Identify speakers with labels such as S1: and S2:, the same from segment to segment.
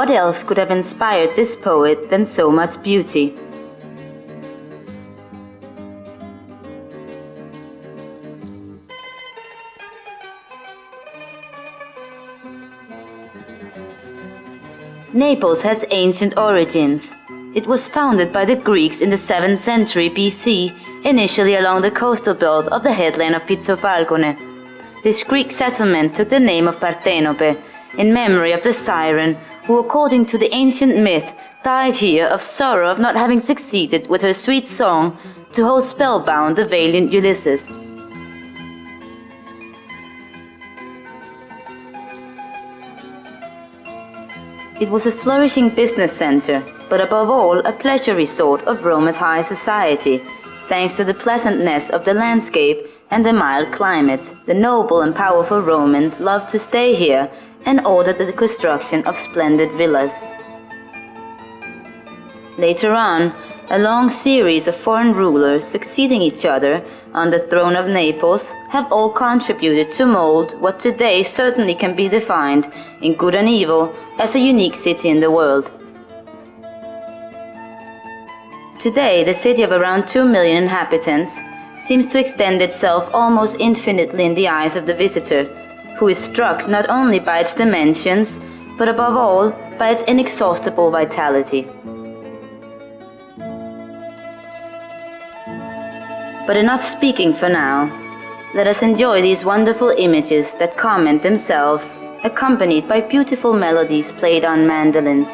S1: What else could have inspired this poet than so much beauty? Naples has ancient origins. It was founded by the Greeks in the 7th century BC, initially along the coastal belt of the headland of Pizzofalcone. This Greek settlement took the name of Partenope, in memory of the siren who, according to the ancient myth, died here of sorrow of not having succeeded with her sweet song to hold spellbound the valiant Ulysses. It was a flourishing business center, but above all a pleasure resort of Rome's high society. Thanks to the pleasantness of the landscape and the mild climate, the noble and powerful Romans loved to stay here and ordered the construction of splendid villas. Later on, a long series of foreign rulers succeeding each other on the throne of Naples have all contributed to mold what today certainly can be defined, in good and evil, as a unique city in the world. Today, the city of around 2 million inhabitants seems to extend itself almost infinitely in the eyes of the visitor, who is struck not only by its dimensions, but above all by its inexhaustible vitality. But enough speaking for now. Let us enjoy these wonderful images that comment themselves, accompanied by beautiful melodies played on mandolins.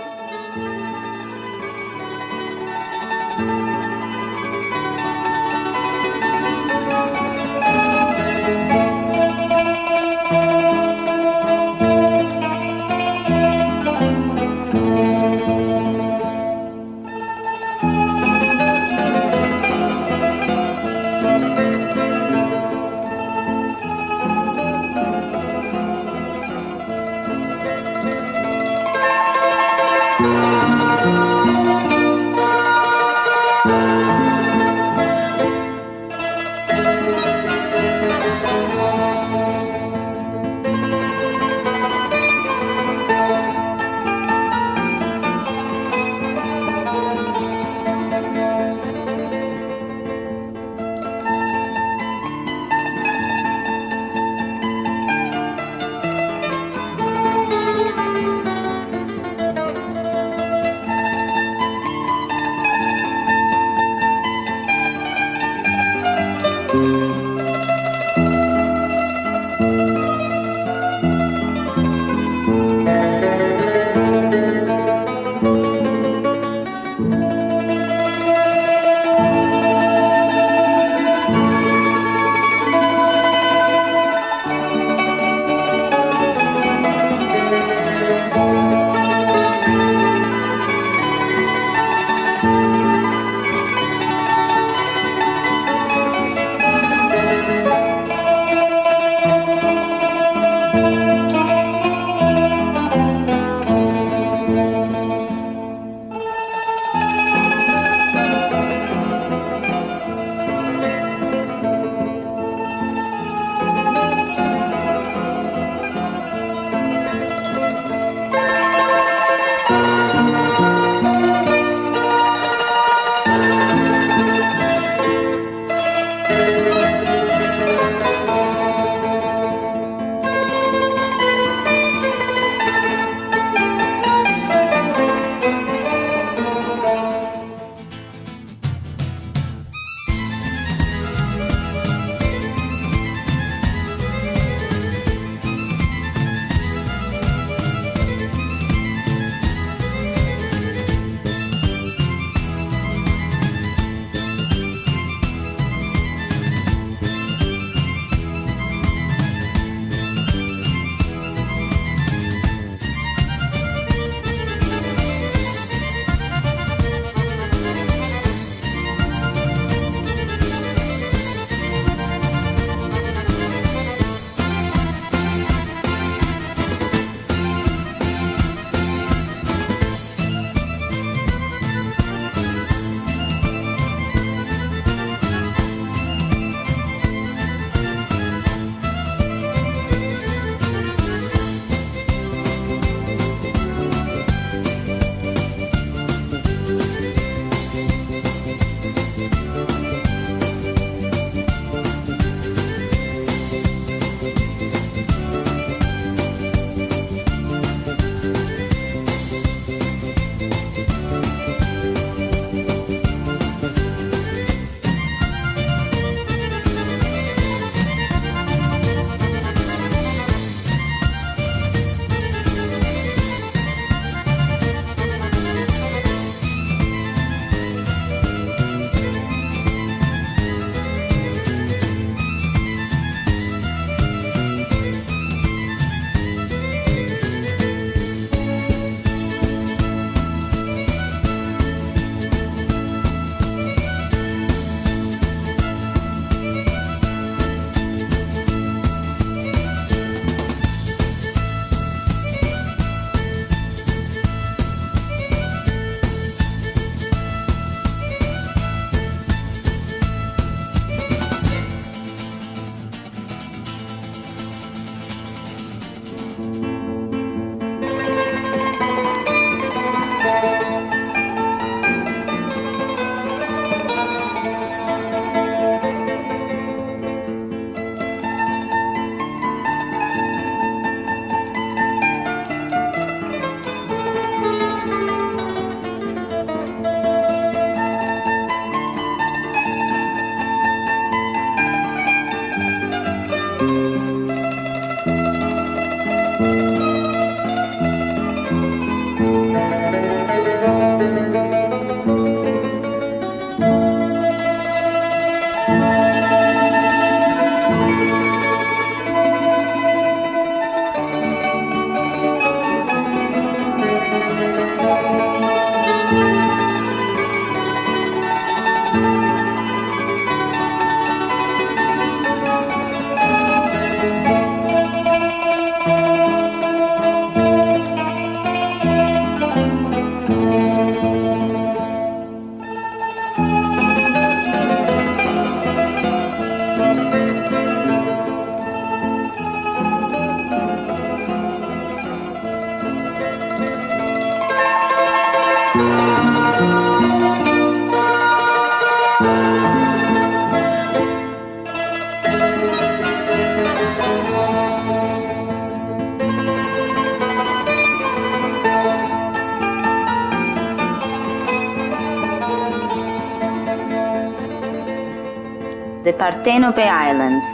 S1: the Partenope Islands.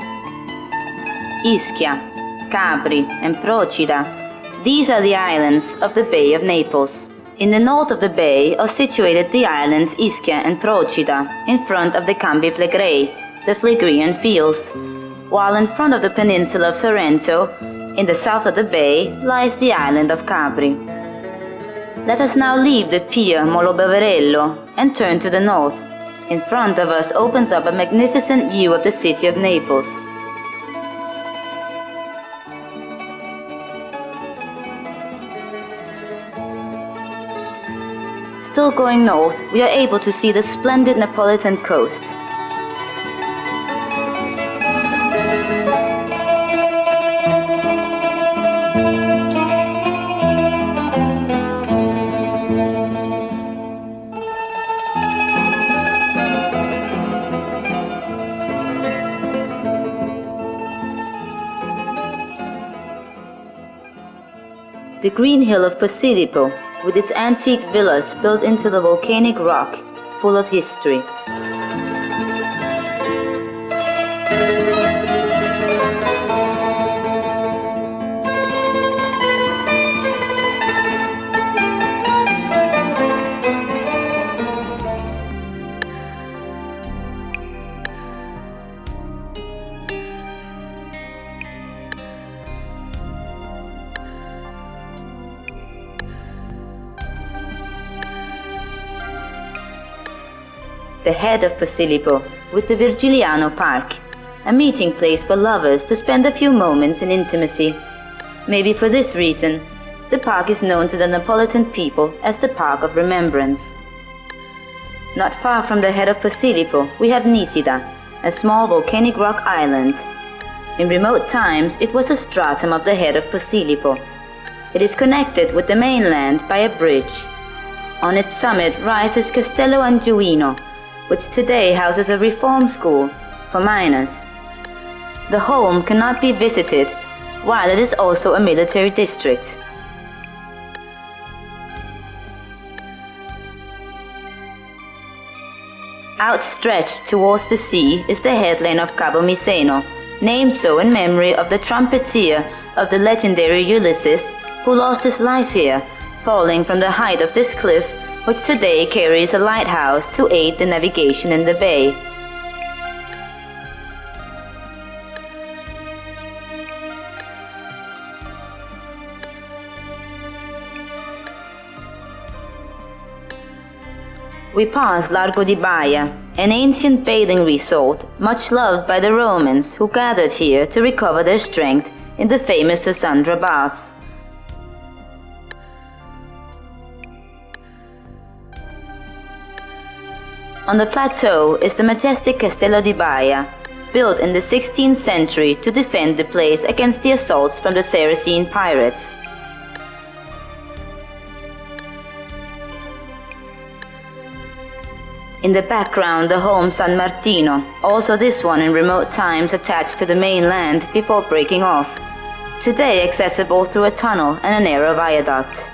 S1: Ischia, Capri, and Procida. These are the islands of the Bay of Naples. In the north of the bay are situated the islands Ischia and Procida, in front of the Campi Flegrei, the Phlegrean fields, while in front of the peninsula of Sorrento, in the south of the bay, lies the island of Capri. Let us now leave the pier Molo Beverello and turn to the north. In front of us opens up a magnificent view of the city of Naples. Still going north, we are able to see the splendid Neapolitan coast. The green hill of Posilipo, with its antique villas built into the volcanic rock, full of history. The head of Posilipo, with the Virgiliano Park, a meeting place for lovers to spend a few moments in intimacy. Maybe for this reason, the park is known to the Neapolitan people as the Park of Remembrance. Not far from the head of Posilipo, we have Nisida, a small volcanic rock island. In remote times, it was a stratum of the head of Posilipo. It is connected with the mainland by a bridge. On its summit rises Castello Angioino, which today houses a reform school for miners. The home cannot be visited, while it is also a military district. Outstretched towards the sea is the headland of Cabo Miseno, named so in memory of the trumpeter of the legendary Ulysses, who lost his life here, falling from the height of this cliff, which today carries a lighthouse to aid the navigation in the bay. We pass Largo di Baia, an ancient bathing resort much loved by the Romans who gathered here to recover their strength in the famous Sandra baths. On the plateau is the majestic Castello di Baia, built in the 16th century to defend the place against the assaults from the Saracen pirates. In the background, the home San Martino, also this one in remote times attached to the mainland before breaking off, today accessible through a tunnel and a narrow viaduct.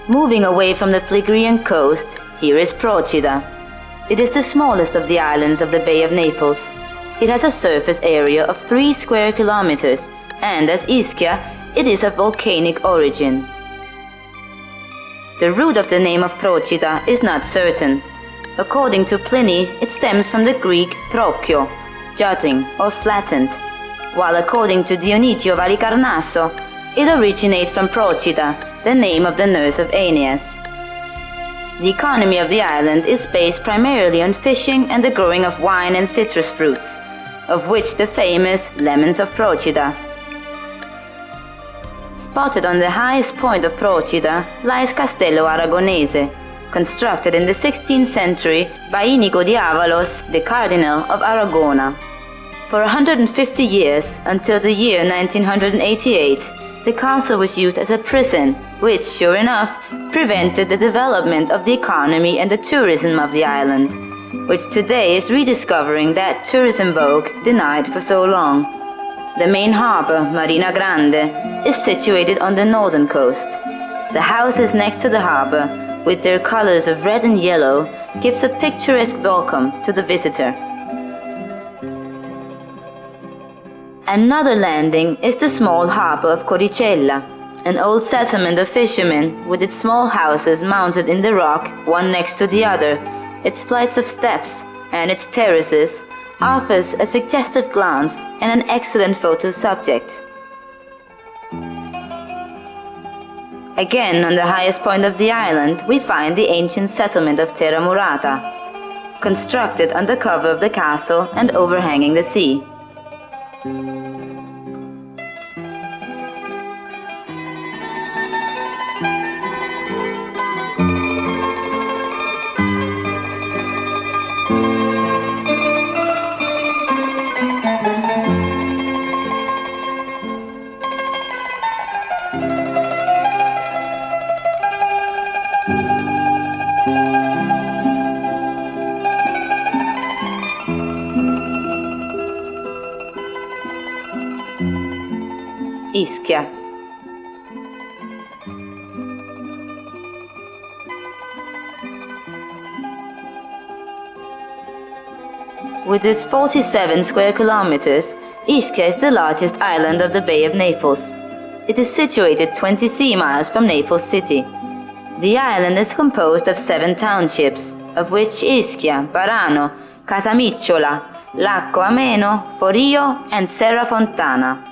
S1: Moving away from the Phlegrean coast, here is Procida. It is the smallest of the islands of the Bay of Naples. It has a surface area of 3 square kilometers, and as Ischia, it is of volcanic origin. The root of the name of Procida is not certain. According to Pliny, it stems from the Greek procchio, jutting or flattened, while according to Dionigio Vallicarnasso, it originates from Procida, the name of the nurse of Aeneas. The economy of the island is based primarily on fishing and the growing of wine and citrus fruits, of which the famous lemons of Procida. Spotted on the highest point of Procida lies Castello Aragonese, constructed in the 16th century by Inigo di Avalos, the Cardinal of Aragona. For 150 years, until the year 1988, the castle was used as a prison, which, sure enough, prevented the development of the economy and the tourism of the island, which today is rediscovering that tourism vogue denied for so long. The main harbor, Marina Grande, is situated on the northern coast. The houses next to the harbor, with their colors of red and yellow, gives a picturesque welcome to the visitor. Another landing is the small harbor of Coricella, an old settlement of fishermen with its small houses mounted in the rock, one next to the other, its flights of steps, and its terraces, offers a suggestive glance and an excellent photo subject. Again, on the highest point of the island, we find the ancient settlement of Terra Murata, constructed under cover of the castle and overhanging the sea. Ischia. With its 47 square kilometers, Ischia is the largest island of the Bay of Naples. It is situated 20 sea miles from Naples city. The island is composed of 7 townships, of which Ischia, Varano, Casamicciola, Lacco Ameno, Forio, and Serra Fontana.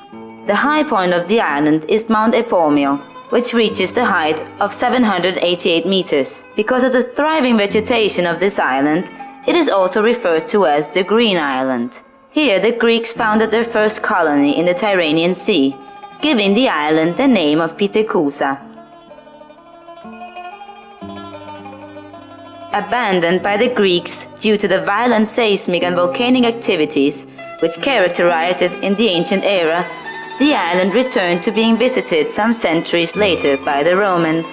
S1: The high point of the island is Mount Epomeo, which reaches the height of 788 meters. Because of the thriving vegetation of this island, it is also referred to as the Green Island. Here the Greeks founded their first colony in the Tyrrhenian Sea, giving the island the name of Pithecusa. Abandoned by the Greeks due to the violent seismic and volcanic activities which characterized it in the ancient era, the island returned to being visited some centuries later by the Romans.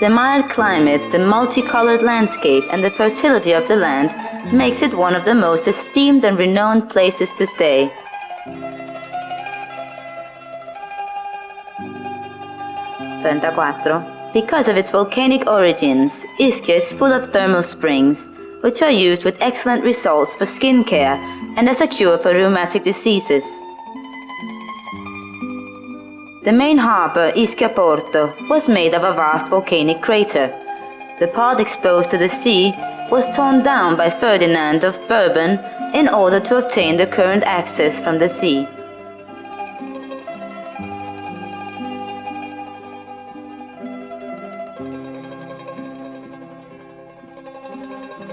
S1: The mild climate, the multicolored landscape, and the fertility of the land makes it one of the most esteemed and renowned places to stay. Because of its volcanic origins, Ischia is full of thermal springs, which are used with excellent results for skin care and as a cure for rheumatic diseases. The main harbor, Ischia Porto, was made of a vast volcanic crater. The part exposed to the sea was torn down by Ferdinand of Bourbon in order to obtain the current access from the sea.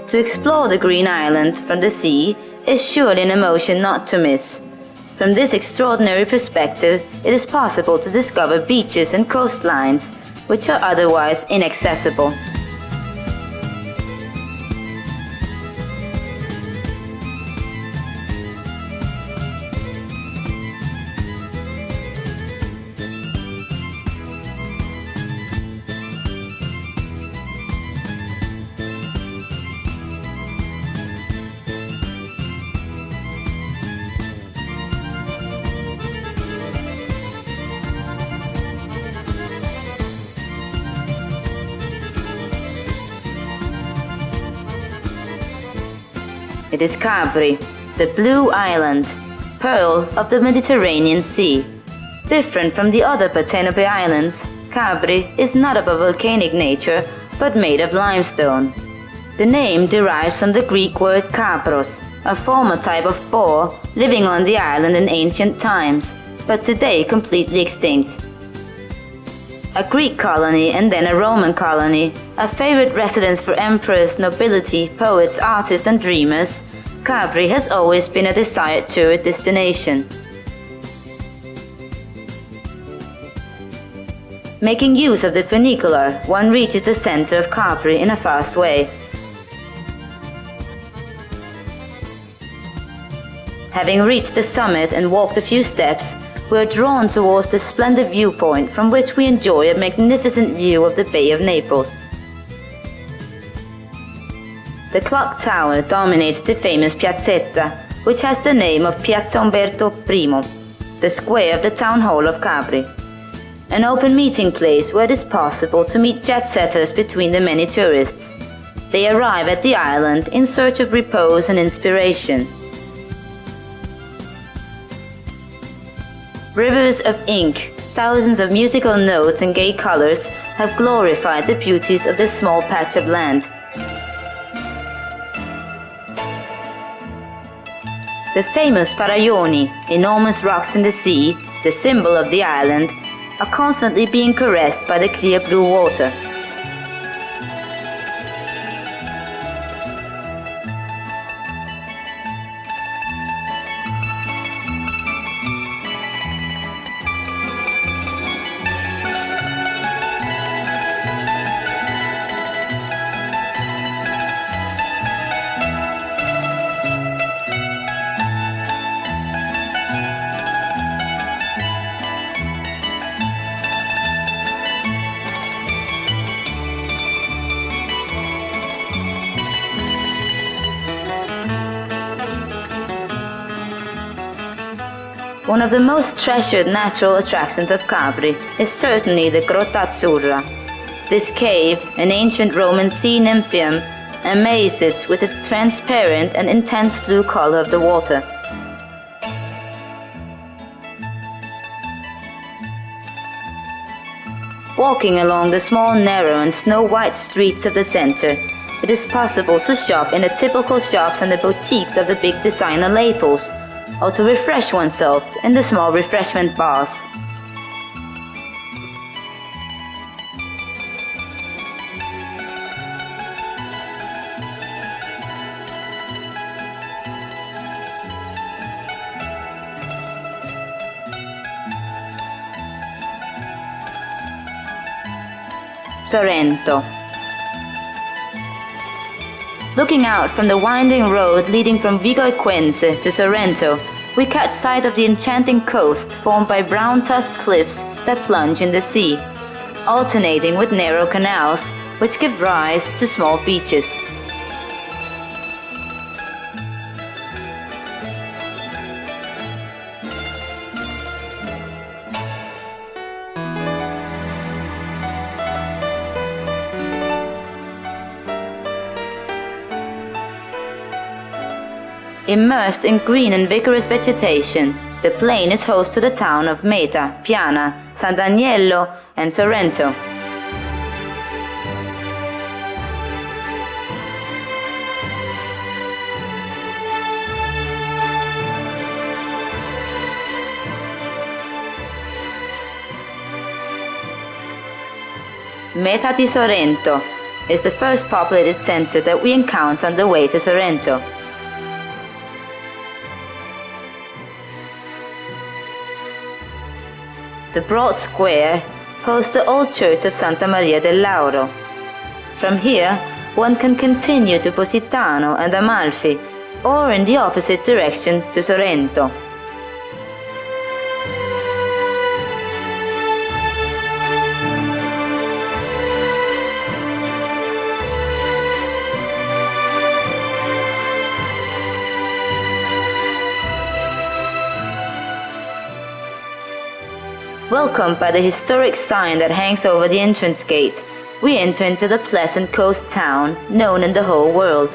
S1: To explore the Green Island from the sea is surely an emotion not to miss. From this extraordinary perspective, it is possible to discover beaches and coastlines which are otherwise inaccessible. It is Capri, the blue island, pearl of the Mediterranean Sea. Different from the other Partenope islands, Capri is not of a volcanic nature, but made of limestone. The name derives from the Greek word kapros, a former type of boar living on the island in ancient times, but today completely extinct. A Greek colony and then a Roman colony, a favorite residence for emperors, nobility, poets, artists and dreamers, Capri has always been a desired tourist destination. Making use of the funicular, one reaches the center of Capri in a fast way. Having reached the summit and walked a few steps, we are drawn towards the splendid viewpoint from which we enjoy a magnificent view of the Bay of Naples. The clock tower dominates the famous piazzetta, which has the name of Piazza Umberto I, the square of the town hall of Capri. an open meeting place where it is possible to meet jet-setters between the many tourists. They arrive at the island in search of repose and inspiration. Rivers of ink, thousands of musical notes and gay colors have glorified the beauties of this small patch of land. The famous Faraglioni, enormous rocks in the sea, the symbol of the island, are constantly being caressed by the clear blue water. One of the most treasured natural attractions of Capri is certainly the Grotta Azzurra. This cave, an ancient Roman sea nympheum, amazes with its transparent and intense blue color of the water. Walking along the small, narrow and snow-white streets of the center, it is possible to shop in the typical shops and the boutiques of the big designer labels, or to refresh oneself in the small refreshment bars. Sorrento. Looking out from the winding road leading from Vigo Equense to Sorrento, we catch sight of the enchanting coast formed by brown tuffed cliffs that plunge in the sea, alternating with narrow canals which give rise to small beaches. Immersed in green and vigorous vegetation, the plain is host to the town of Meta, Piana, Sant'Agnello, and Sorrento. Meta di Sorrento is the first populated center that we encounter on the way to Sorrento. The broad square hosts the old church of Santa Maria del Lauro. From here, one can continue to Positano and Amalfi, or in the opposite direction to Sorrento. Welcomed by the historic sign that hangs over the entrance gate, we enter into the pleasant coast town known in the whole world.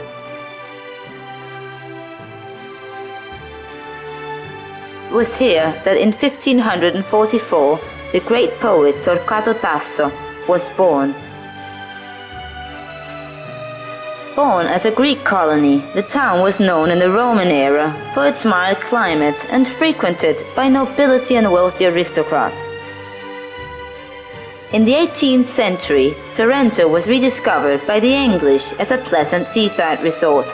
S1: It was here that in 1544 the great poet Torquato Tasso was born. Born as a Greek colony, the town was known in the Roman era for its mild climate and frequented by nobility and wealthy aristocrats. In the 18th century, Sorrento was rediscovered by the English as a pleasant seaside resort,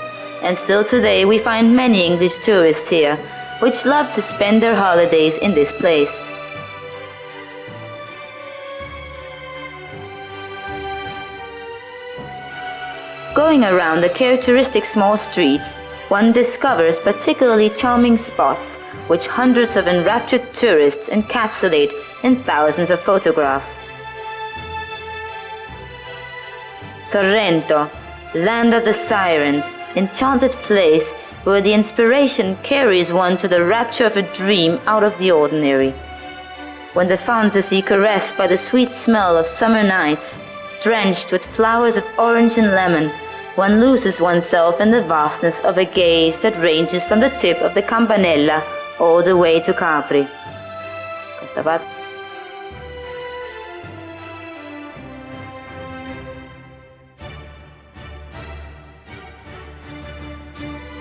S1: and still today we find many English tourists here, which love to spend their holidays in this place. Going around the characteristic small streets, one discovers particularly charming spots which hundreds of enraptured tourists encapsulate in thousands of photographs. Sorrento, land of the sirens, enchanted place where the inspiration carries one to the rapture of a dream out of the ordinary. when the fancies caressed by the sweet smell of summer nights, drenched with flowers of orange and lemon, one loses oneself in the vastness of a gaze that ranges from the tip of the Campanella all the way to Capri. Questa parte.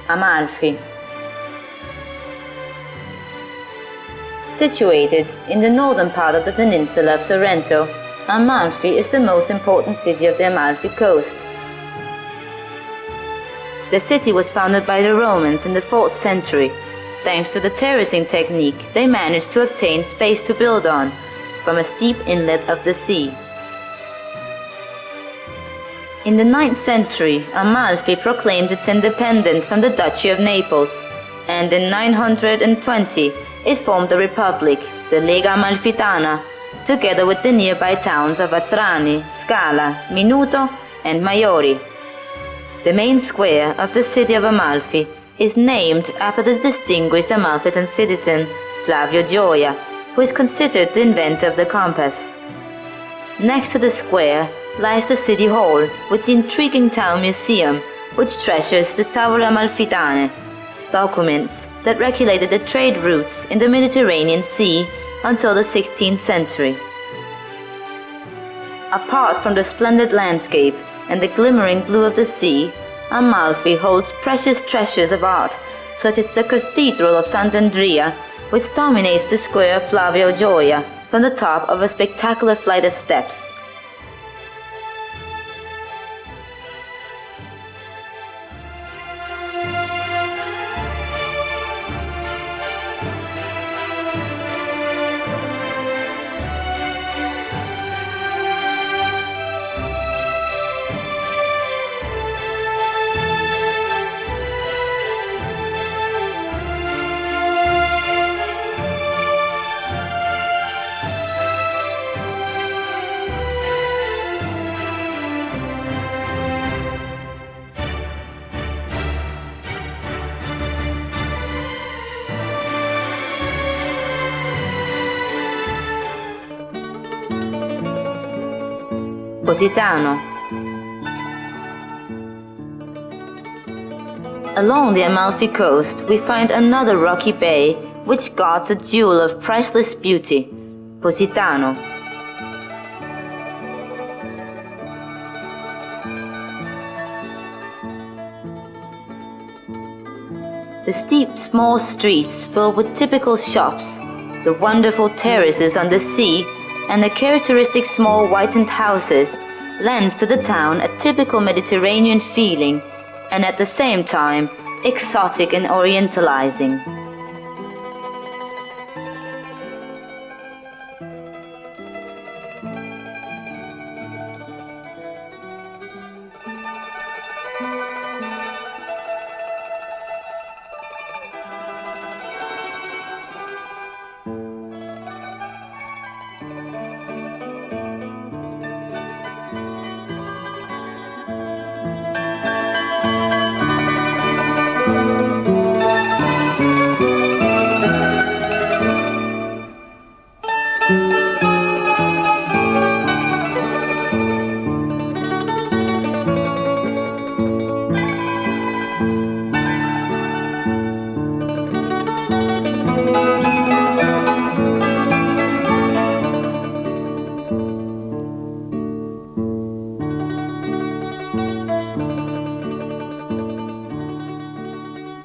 S1: Amalfi. Situated in the northern part of the peninsula of Sorrento, Amalfi is the most important city of the Amalfi Coast. The city was founded by the Romans in the 4th century. Thanks to the terracing technique, they managed to obtain space to build on from a steep inlet of the sea. In the 9th century, Amalfi proclaimed its independence from the Duchy of Naples, and in 920 it formed a republic, the Lega Amalfitana, together with the nearby towns of Atrani, Scala, Minuto, and Maiori. The main square of the city of Amalfi is named after the distinguished Amalfitan citizen Flavio Gioia, who is considered the inventor of the compass. Next to the square lies the city hall with the intriguing town museum, which treasures the Tavole Amalfitane, documents that regulated the trade routes in the Mediterranean Sea until the 16th century. Apart from the splendid landscape and the glimmering blue of the sea, Amalfi holds precious treasures of art, such as the Cathedral of Sant'Andrea, which dominates the square of Flavio Gioia from the top of a spectacular flight of steps. Positano. Along the Amalfi coast, we find another rocky bay which guards a jewel of priceless beauty, Positano. The steep, small streets filled with typical shops, the wonderful terraces on the sea, and the characteristic small whitened houses lends to the town a typical Mediterranean feeling, and at the same time exotic and orientalizing.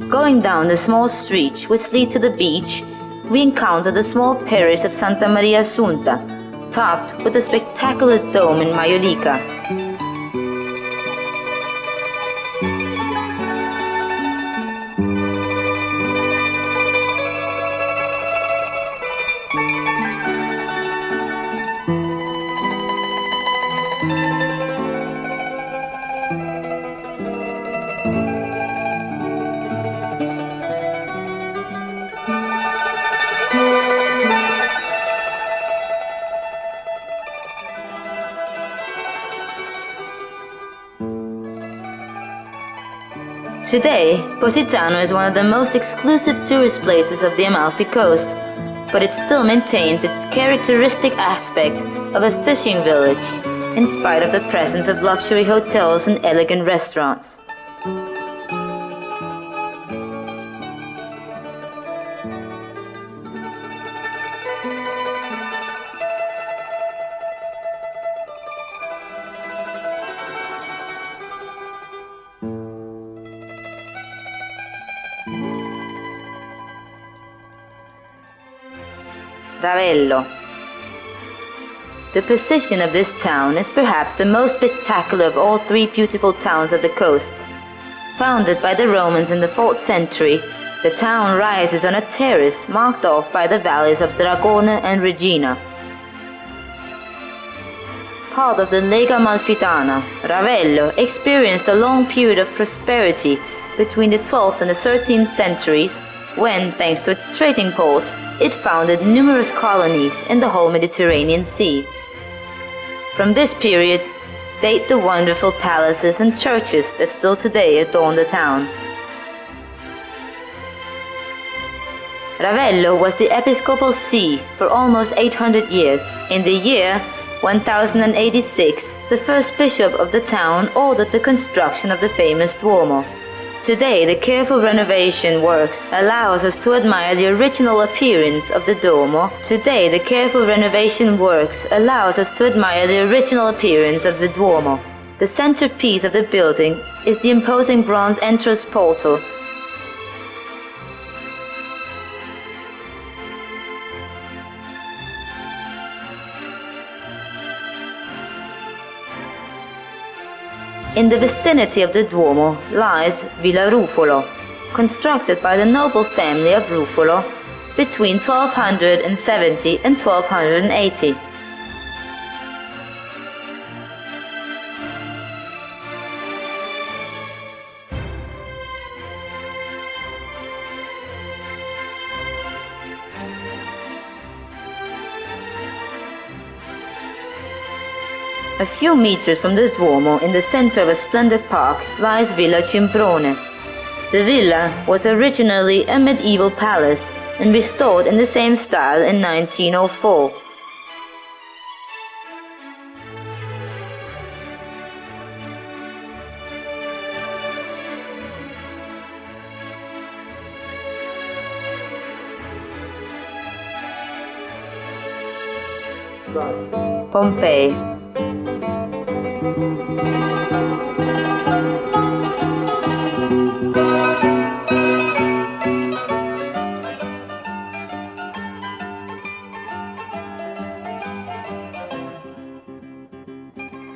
S1: Going down the small street which leads to the beach, we encounter the small parish of Santa Maria Assunta, topped with a spectacular dome in Maiolica. Today, Positano is one of the most exclusive tourist places of the Amalfi Coast. but it still maintains its characteristic aspect of a fishing village, in spite of the presence of luxury hotels and elegant restaurants.
S2: Ravello. The position of this town is perhaps the most spectacular of all three beautiful towns of the coast. Founded by the Romans in the 4th century, the town rises on a terrace marked off by the valleys of Dragone and Regina. Part of the Lega Amalfitana, Ravello experienced a long period of prosperity between the 12th and the 13th centuries, when, thanks to its trading port, it founded numerous colonies in the whole Mediterranean Sea. From this period date the wonderful palaces and churches that still today adorn the town. Ravello was the episcopal see for almost 800 years. In the year 1086, the first bishop of the town ordered the construction of the famous Duomo. Today, the careful renovation works allows us to admire the original appearance of the Duomo. The centerpiece of the building is the imposing bronze entrance portal. In the vicinity of the Duomo lies Villa Ruffolo, constructed by the noble family of Ruffolo between 1270 and 1280. A few meters from the Duomo, in the center of a splendid park, lies Villa Cimprone. The villa was originally a medieval palace and restored in the same style in 1904. Pompeii.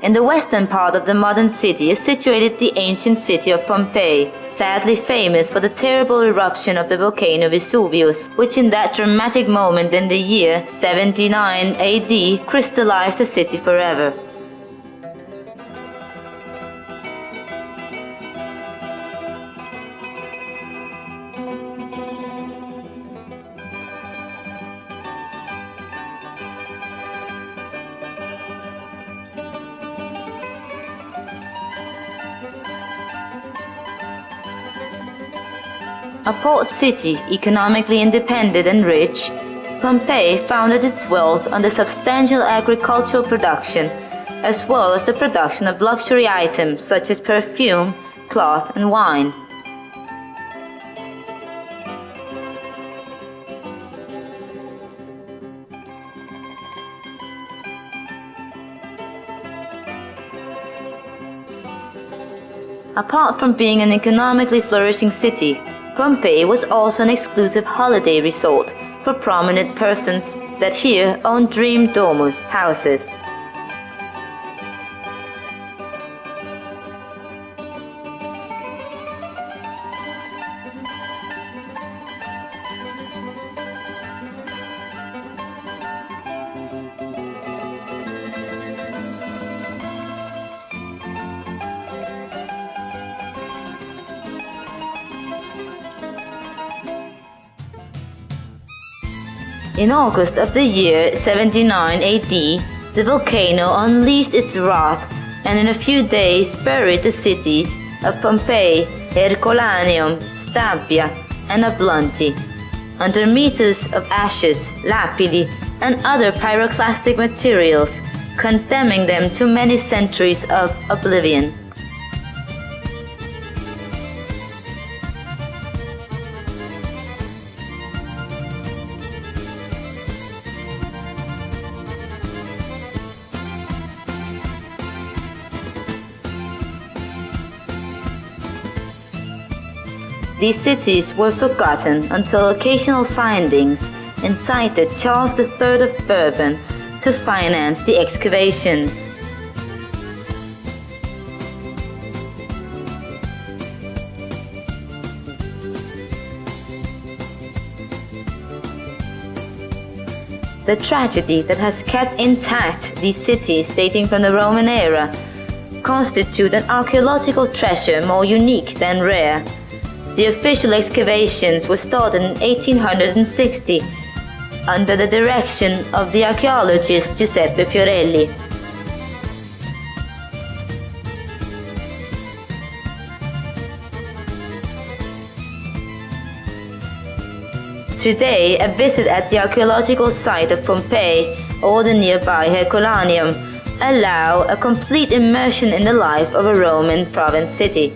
S2: In the western part of the modern city is situated the ancient city of Pompeii, sadly famous for the terrible eruption of the volcano Vesuvius, which in that dramatic moment in the year 79 AD crystallized the city forever. A port city, economically independent and rich, Pompeii founded its wealth on the substantial agricultural production, as well as the production of luxury items such as perfume, cloth, and wine. Apart from being an economically flourishing city, Pompeii was also an exclusive holiday resort for prominent persons that here own dream domus, houses. In August of the year 79 AD, the volcano unleashed its wrath and in a few days buried the cities of Pompeii, Herculaneum, Stabia, and Ablunti. under meters of ashes, lapilli, and other pyroclastic materials, condemning them to many centuries of oblivion. These cities were forgotten until occasional findings incited Charles III of Bourbon to finance the excavations. The tragedy that has kept intact these cities dating from the Roman era constitute an archaeological treasure more unique than rare. The official excavations were started in 1860 under the direction of the archaeologist Giuseppe Fiorelli. Today, a visit at the archaeological site of Pompeii or the nearby Herculaneum allow a complete immersion in the life of a Roman province city.